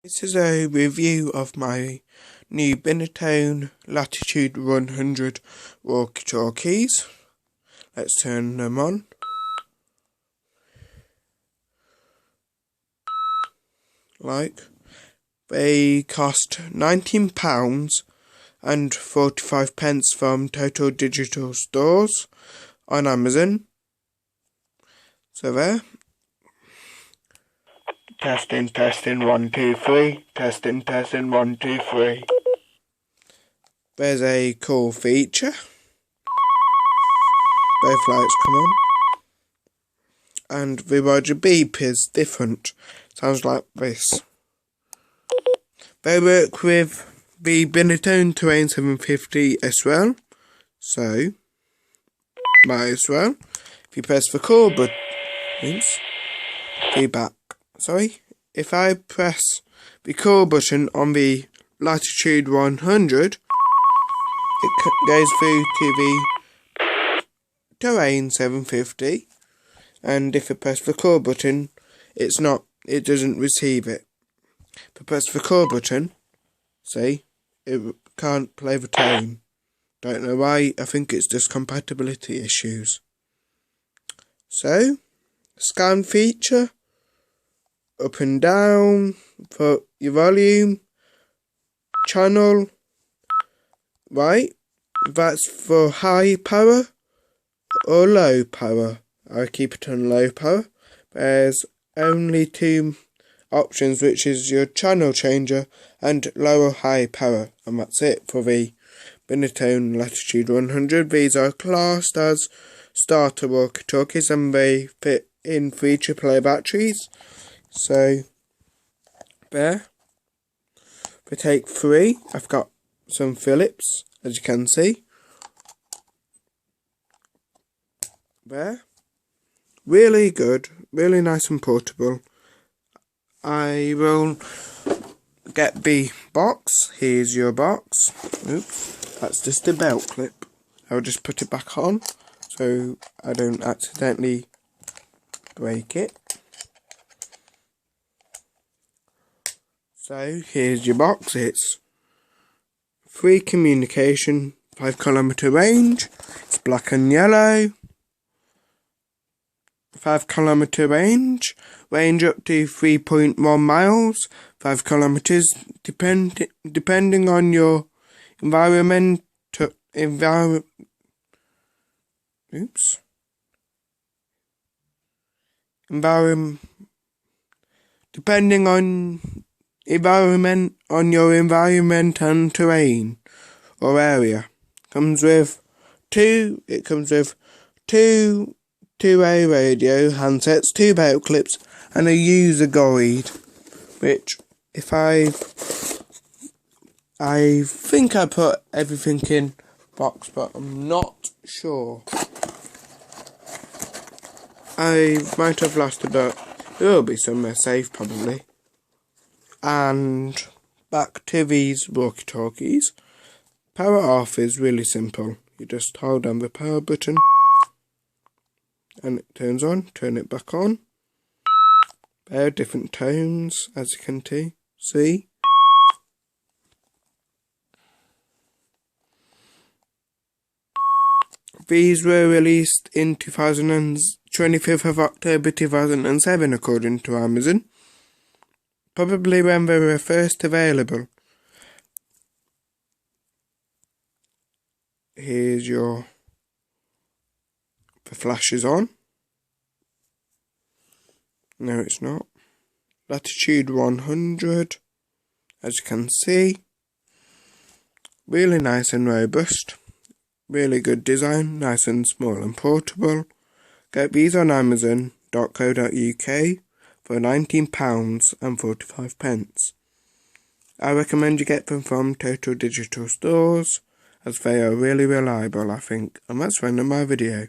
This is a review of my new Binatone Latitude 100 Walkie Talkies. Let's turn them on. They cost £19 and 45 pence from Total Digital Stores on Amazon. So there. Testing, 1, 2, 3. Testing, 1, 2, 3. There's a cool feature. Both lights come on. And the Roger beep is different. Sounds like this. They work with the Binatone Terrain 750 as well. So, might as well. If you press the call button, feedback. If I press the call button on the Latitude 100, it goes through to the Terrain 750, and if I press the call button, it doesn't receive it. If I press the call button, see, it can't play the tone. Don't know why. I think it's just compatibility issues. So, scan feature. Up and down for your volume, channel, right, that's for high power or low power. I keep it on low power. There's only two options, which is your channel changer and low or high power, and that's it for the Binatone Latitude 100. These are classed as starter walkie talkies and they fit in 3 AAA batteries. So, there, we take 3, I've got some Phillips, as you can see, there, really good, really nice and portable. I will get the box. Here's your box. Oops, that's just a belt clip. I'll just put it back on, so I don't accidentally break it. So here's your box. It's 3 communication, 5 kilometer range. It's black and yellow. 5 kilometer range up to 3.1 miles. 5 kilometers depending on your environment. Depending on your environment and terrain or area. It comes with two 2-way radio handsets, 2 belt clips, and a user guide, which I think I put everything in box, but I'm not sure. I might have lost it, but it will be somewhere safe probably. And back to these walkie talkies. Power off is really simple. You just hold down the power button and it turns on. Turn it back on. There are different tones, as you can see. These were released in 25th of October 2007 according to Amazon. Probably when they were first available. Here's the flash is on. No, it's not. Latitude 100, as you can see. Really nice and robust. Really good design, nice and small and portable. Get these on Amazon.co.uk. for £19 and 45 pence. I recommend you get them from Total Digital Stores, as they are really reliable, I think. And that's the end of my video.